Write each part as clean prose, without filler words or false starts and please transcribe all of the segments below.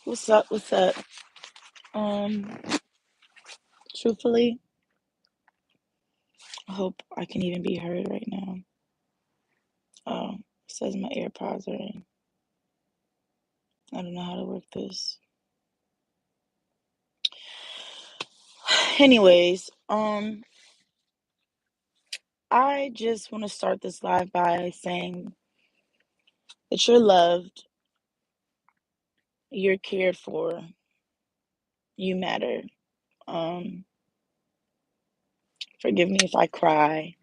What's up? What's up? Um, Truthfully, I hope I can even be heard right now. It says my AirPods are in. I don't know how to work this. Anyways, I just want to start this live by saying that you're loved, you're cared for, you matter. Um, Forgive me if I cry.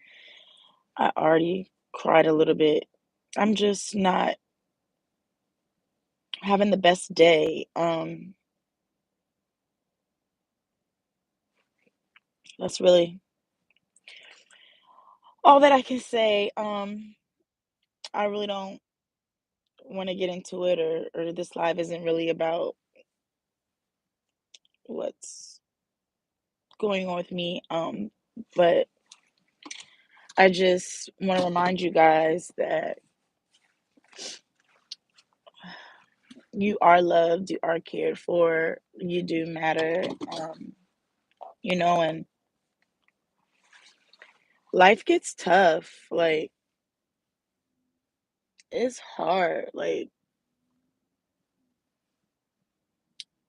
I already cried a little bit. I'm just not having the best day. That's really all that I can say. I really don't want to get into it, or this live isn't really about what's going on with me. But I just want to remind you guys that you are loved, you are cared for, you do matter. And life gets tough. Like, it's hard.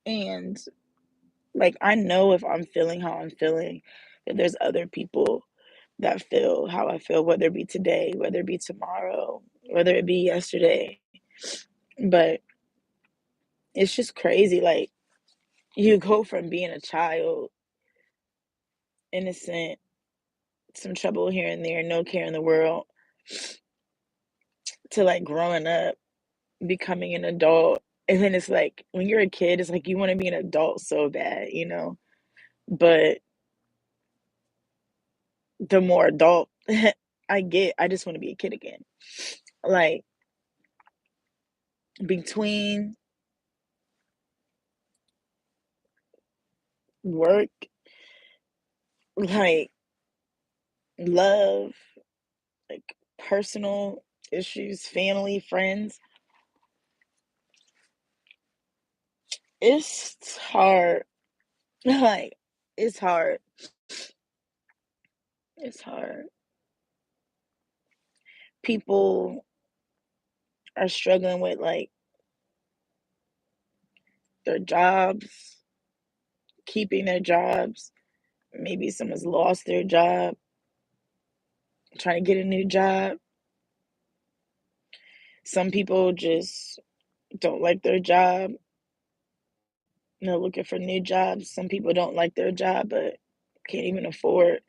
And I know if I'm feeling how I'm feeling, that there's other people that feel how I feel, whether it be today, whether it be tomorrow, whether it be yesterday. But it's just crazy. Like, you go from being a child, innocent, some trouble here and there, no care in the world, to like growing up, becoming an adult. And then it's like when you're a kid, it's like you want to be an adult so bad. But the more adult I get, I just want to be a kid again. Like, between work, like love, like personal issues, family, friends, it's hard. Like, it's hard. It's hard. People are struggling with like their jobs, keeping their jobs. Maybe someone's lost their job, trying to get a new job. Some people just don't like their job. They're looking for new jobs. Some people don't like their job, but can't even afford.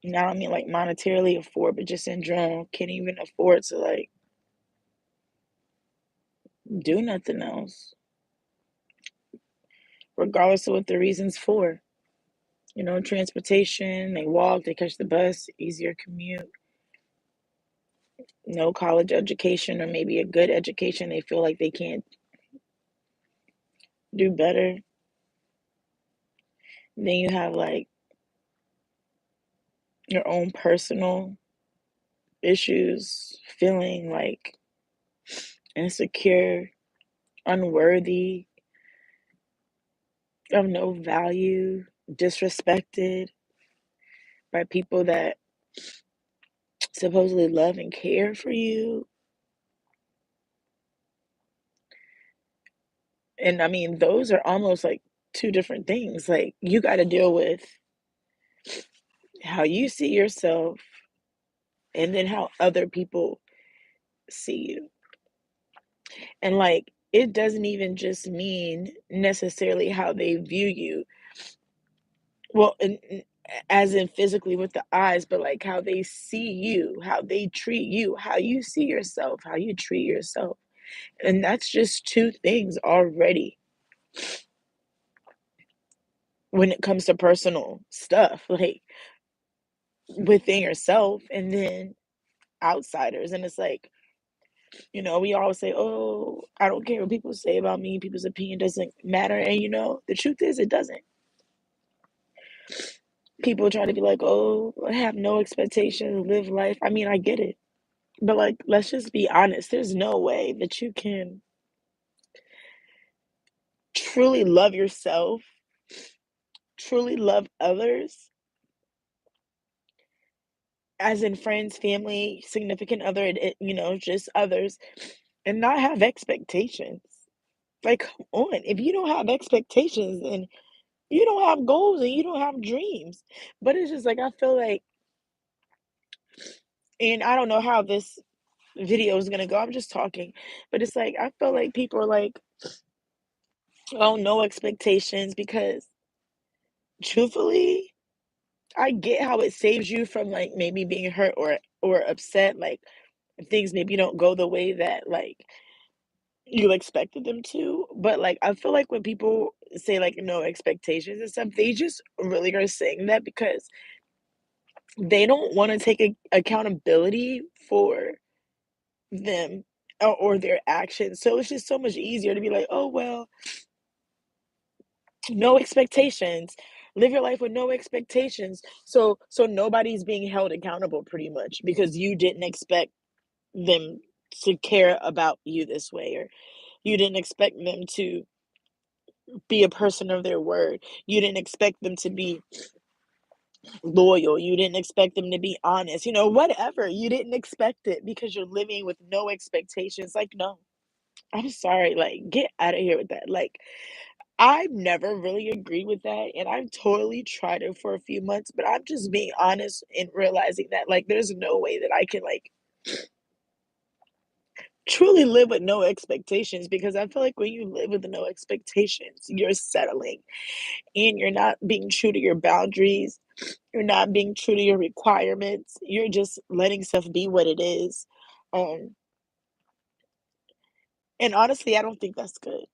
Now, I mean like monetarily afford, but just in general, can't even afford to like do nothing else, regardless of what the reason's for. Transportation, they walk, they catch the bus, easier commute, no college education or maybe a good education, they feel like they can't do better. Then you have like your own personal issues, feeling like insecure, unworthy, of no value, disrespected by people that supposedly love and care for you. And I mean, those are almost like two different things. Like, you got to deal with how you see yourself and then how other people see you. And like, it doesn't even just mean necessarily how they view you. Well, as in physically with the eyes, but like how they see you, how they treat you, how you see yourself, how you treat yourself. And that's just two things already when it comes to personal stuff, like within yourself and then outsiders. And it's like, we always say, oh, I don't care what people say about me, people's opinion doesn't matter. And the truth is, it doesn't. People try to be like, oh, I have no expectations, live life. I mean, I get it. But like, let's just be honest. There's no way that you can truly love yourself, truly love others, as in friends, family, significant other, just others, and not have expectations. Like, come on, if you don't have expectations, then you don't have goals and you don't have dreams. But it's just like I feel like, and I don't know how this video is gonna go. I'm just talking, but it's like I feel like people are like, "Oh, no expectations," because truthfully, I get how it saves you from like maybe being hurt or upset, like if things maybe don't go the way that like you expected them to. But like I feel like when people say like no expectations and stuff, they just really are saying that because they don't want to take accountability for them or their actions. So it's just so much easier to be like, oh well, no expectations. Live your life with no expectations. So nobody's being held accountable pretty much because you didn't expect them to care about you this way, or you didn't expect them to be a person of their word. You didn't expect them to be loyal. You didn't expect them to be honest. Whatever. You didn't expect it because you're living with no expectations. Like, no, I'm sorry. Like, get out of here with that. Like, I've never really agreed with that, and I've totally tried it for a few months, but I'm just being honest and realizing that, like, there's no way that I can, like, truly live with no expectations because I feel like when you live with no expectations, you're settling and you're not being true to your boundaries. You're not being true to your requirements. You're just letting stuff be what it is. Um, and honestly, I don't think that's good.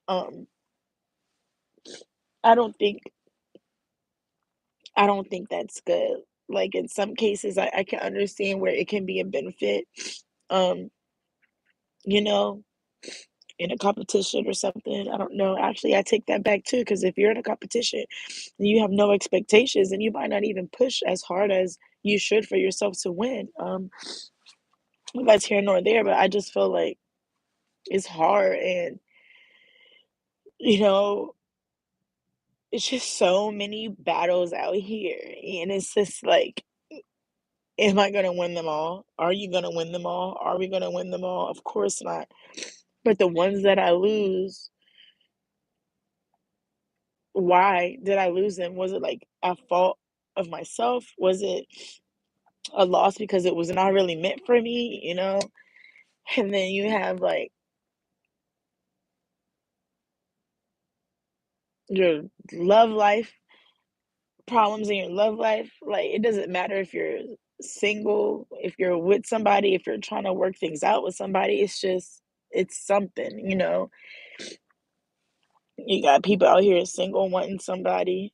Um, I don't think I don't think that's good. Like in some cases, I can understand where it can be a benefit. Um, you know, in a competition or something. I don't know. Actually, I take that back too, because if you're in a competition and you have no expectations, then you might not even push as hard as you should for yourself to win. That's here nor there, but I just feel like it's hard and you know, it's just so many battles out here. And it's just like, am I gonna win them all? Are you gonna win them all? Are we gonna win them all? Of course not. But the ones that I lose, why did I lose them? Was it like a fault of myself? Was it a loss because it was not really meant for me? And then you have like your love life, problems in your love life. Like it doesn't matter if you're single, if you're with somebody, if you're trying to work things out with somebody, it's something. You got people out here single wanting somebody.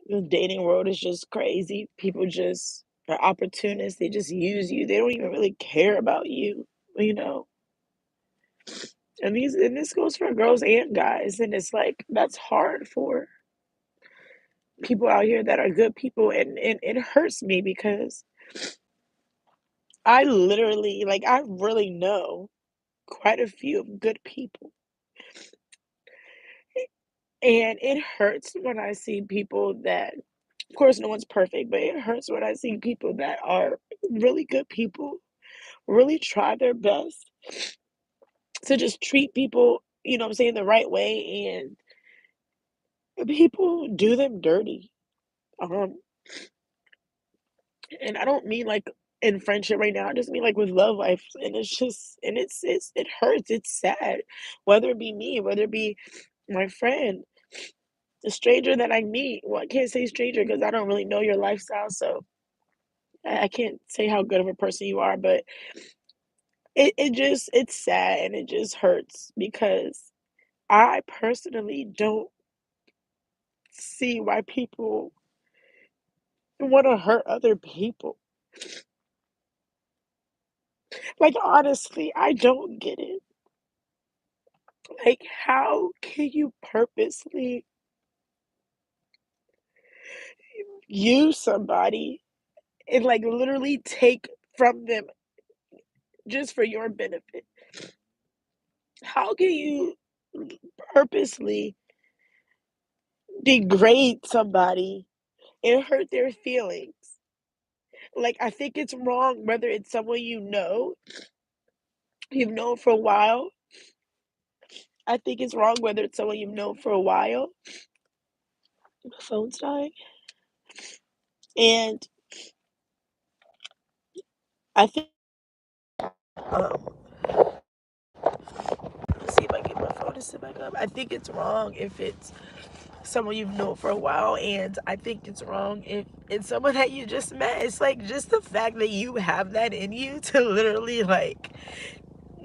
The dating world is just crazy. People just are opportunists. They just use you. They don't even really care about you know. And this goes for girls and guys. And it's like that's hard for people out here that are good people, and it hurts me because I literally like I really know quite a few good people. And it hurts when I see people that, of course, no one's perfect, but it hurts when I see people that are really good people, really try their best to just treat people, what I'm saying, the right way, and people do them dirty. Um, and I don't mean like in friendship right now. I just mean like with love life, and it hurts. It's sad, whether it be me, whether it be my friend, the stranger that I meet. Well, I can't say stranger because I don't really know your lifestyle, so I can't say how good of a person you are. But it's sad and it just hurts because I personally don't see why people want to hurt other people. Like, honestly, I don't get it. Like, how can you purposely use somebody and, like, literally take from them just for your benefit? How can you purposely? degrade somebody and hurt their feelings. Like, I think it's wrong whether it's someone you've known for a while. I think it's wrong whether it's someone you've known for a while. My phone's dying. And I think, um, let's see if I get my phone to sit back up. I think it's wrong if it's someone you've known for a while, and I think it's wrong if it's someone that you just met. It's like just the fact that you have that in you to literally like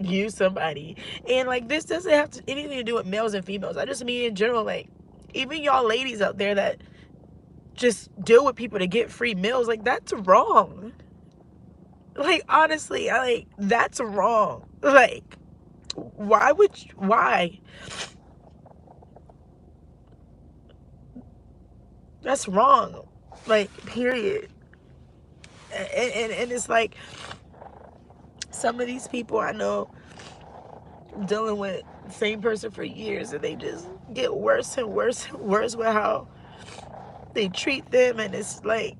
use somebody. And like this doesn't have anything to do with males and females. I just mean in general, like even y'all ladies out there that just deal with people to get free meals, like that's wrong. Like honestly, that's wrong. Like why? That's wrong. Like period. And it's like some of these people I know dealing with the same person for years, and they just get worse and worse and worse with how they treat them, and it's like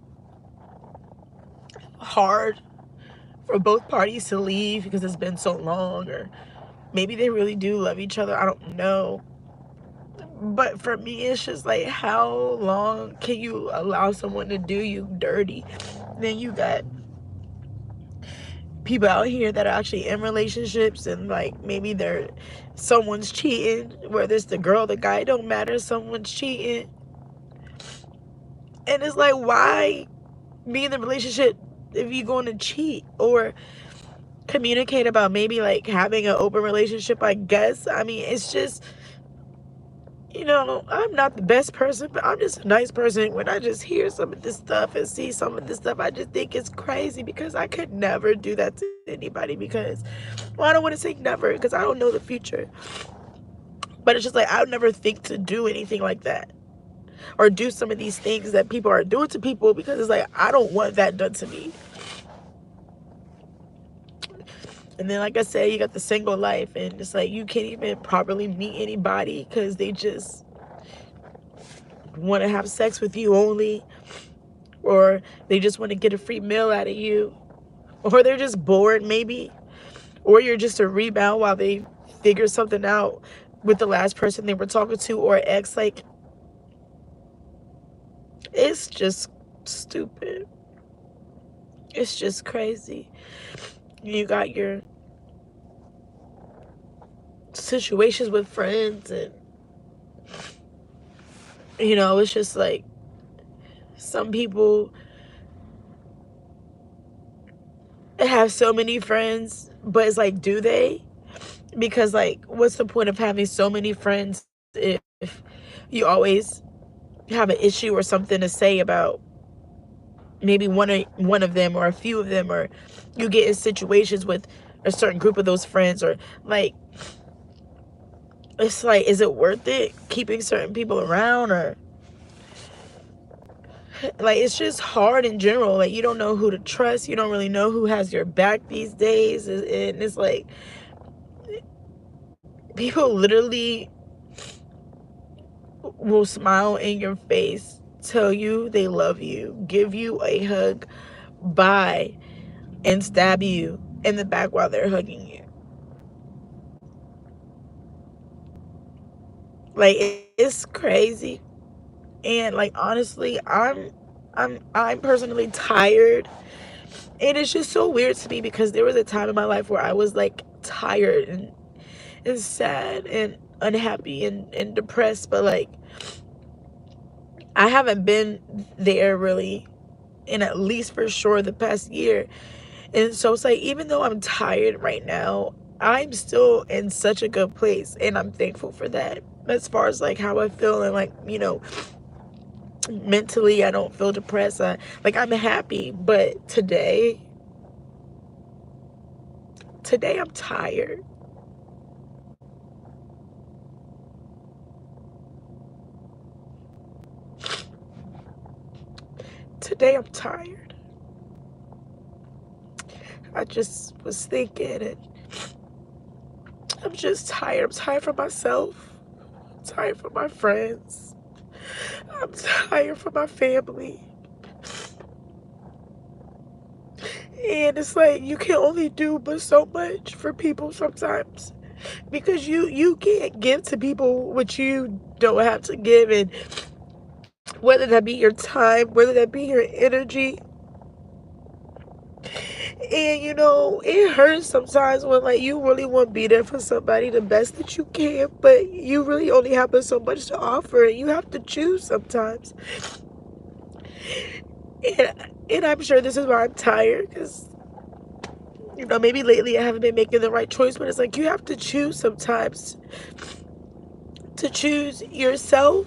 hard for both parties to leave because it's been so long, or maybe they really do love each other, I don't know. But for me it's just like, how long can you allow someone to do you dirty? Then you got people out here that are actually in relationships, and like maybe someone's cheating, whether it's the girl, the guy, it don't matter, someone's cheating. And it's like, why be in the relationship if you're going to cheat? Or communicate about maybe like having an open relationship, I guess. I mean, it's just, I'm not the best person, but I'm just a nice person. When I just hear some of this stuff and see some of this stuff, I just think it's crazy, because I could never do that to anybody. Because, well, I don't want to say never because I don't know the future, but it's just like I would never think to do anything like that, or do some of these things that people are doing to people, because it's like I don't want that done to me. And then, like I said, you got the single life, and it's like you can't even properly meet anybody because they just want to have sex with you only, or they just want to get a free meal out of you, or they're just bored maybe, or you're just a rebound while they figure something out with the last person they were talking to, or ex. Like, it's just stupid. It's just crazy. You got your situations with friends, and it's just like some people have so many friends, but it's like, do they? Because like, what's the point of having so many friends if you always have an issue or something to say about maybe one of them, or a few of them, or you get in situations with a certain group of those friends, or like, it's like, is it worth it keeping certain people around? Or like, it's just hard in general. Like, you don't know who to trust, you don't really know who has your back these days. And it's like, people literally will smile in your face, tell you they love you, give you a hug, bye, and stab you in the back while they're hugging you. Like, it's crazy. And like, honestly, I'm personally tired. And it's just so weird to me, because there was a time in my life where I was like tired and sad and unhappy and depressed, but like, I haven't been there really in at least for sure the past year. And so it's like, even though I'm tired right now, I'm still in such a good place, and I'm thankful for that. As far as like how I feel, and like, mentally, I don't feel depressed. I'm happy. But today I'm tired. Today I'm tired. I just was thinking, and I'm just tired. I'm tired for myself. I'm tired for my friends. I'm tired for my family. And it's like you can only do but so much for people sometimes. Because you can't give to people what you don't have to give, and whether that be your time, whether that be your energy. And it hurts sometimes when like you really want to be there for somebody the best that you can, but you really only have so much to offer, and you have to choose sometimes. And I'm sure this is why I'm tired, because maybe lately I haven't been making the right choice, but it's like you have to choose sometimes, to choose yourself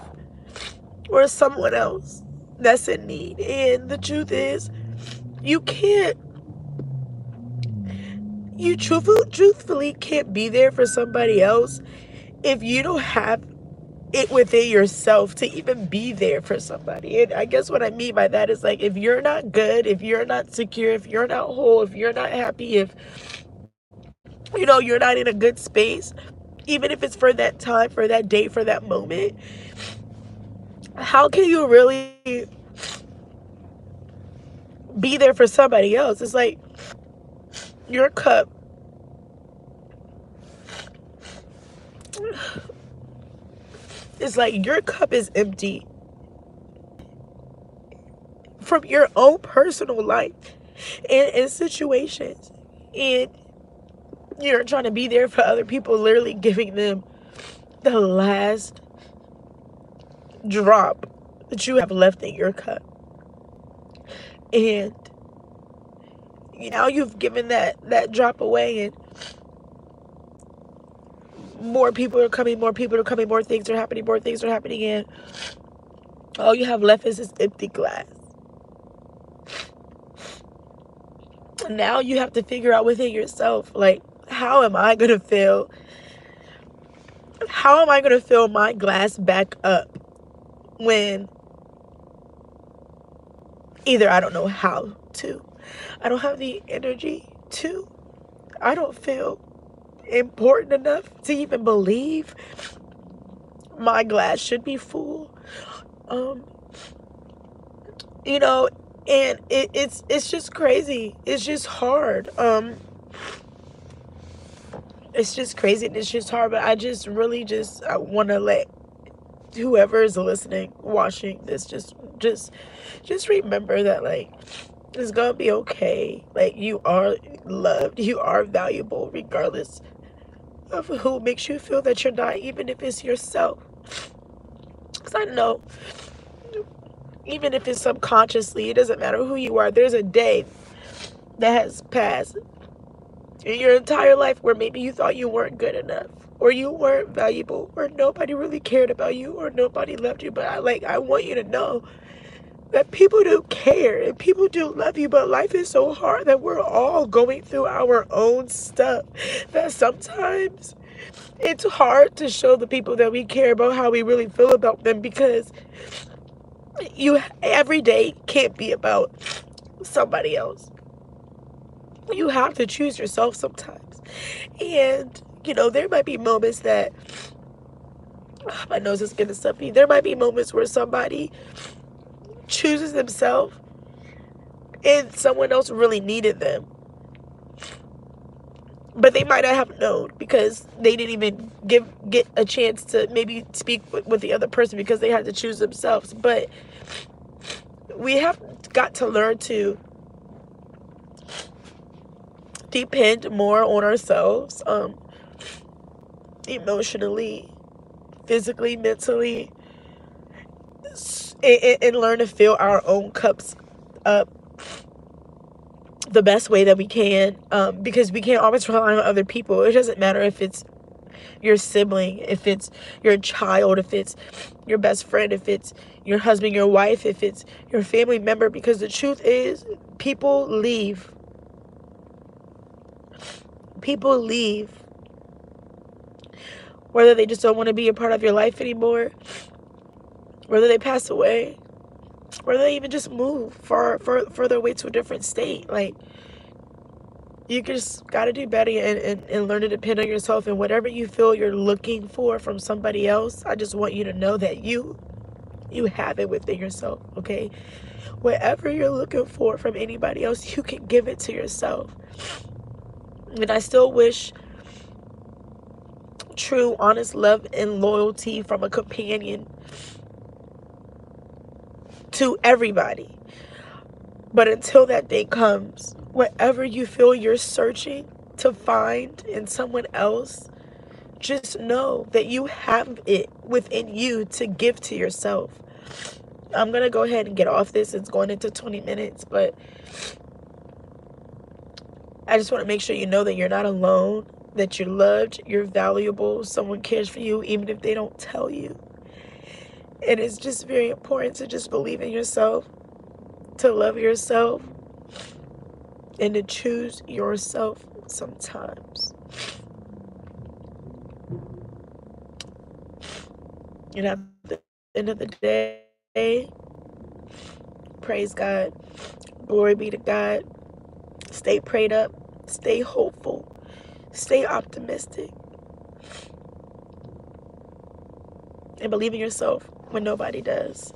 or someone else that's in need. And the truth is, you can't, you truthfully can't be there for somebody else if you don't have it within yourself to even be there for somebody. And I guess what I mean by that is like, if you're not good, if you're not secure, if you're not whole, if you're not happy, if you're not in a good space, even if it's for that time, for that day, for that moment, how can you really be there for somebody else? It's like your cup, it's like your cup is empty from your own personal life and situations. And you're trying to be there for other people, literally giving them the last drop that you have left in your cup. And now you've given that drop away, and more people are coming, more people are coming, more things are happening, and all you have left is this empty glass. And now you have to figure out within yourself, like, how am I gonna fill my glass back up when either I don't know how to, I don't have the energy to, I don't feel important enough to even believe my glass should be full. um and it's just crazy. It's just hard. It's just crazy, and it's just hard. But I just really I want to let whoever is listening, watching this, just remember that, like, it's gonna be okay. Like, you are loved, you are valuable, regardless of who makes you feel that you're not, even if it's yourself. Because I know, even if it's subconsciously, it doesn't matter who you are. There's a day that has passed in your entire life where maybe you thought you weren't good enough, or you weren't valuable, or nobody really cared about you, or nobody loved you. But I want you to know that people do care and people do love you, but life is so hard that we're all going through our own stuff, that sometimes it's hard to show the people that we care about how we really feel about them, because every day can't be about somebody else. You have to choose yourself sometimes. And there might be moments that my nose is getting stuffy. There might be moments where somebody chooses themselves and someone else really needed them, but they might not have known, because they didn't even get a chance to maybe speak with the other person, because they had to choose themselves. But we have got to learn to depend more on ourselves, emotionally, physically, mentally, and learn to fill our own cups up the best way that we can, because we can't always rely on other people. It doesn't matter if it's your sibling, if it's your child, if it's your best friend, if it's your husband, your wife, if it's your family member, because the truth is, people leave. People leave, whether they just don't want to be a part of your life anymore, whether they pass away, whether they even just move further away to a different state. Like, you just got to do better, and learn to depend on yourself. And whatever you feel you're looking for from somebody else, I just want you to know that you You have it within yourself, okay? Whatever you're looking for from anybody else, you can give it to yourself. And I still wish true, honest love and loyalty from a companion to everybody. But until that day comes, whatever you feel you're searching to find in someone else, just know that you have it within you to give to yourself. I'm going to go ahead and get off this. It's going into 20 minutes, but I just want to make sure you know that you're not alone, that you're loved, you're valuable, someone cares for you, even if they don't tell you. And it's just very important to just believe in yourself, to love yourself, and to choose yourself sometimes. And at the end of the day, praise God. Glory be to God. Stay prayed up. Stay hopeful. Stay optimistic. And believe in yourself when nobody does.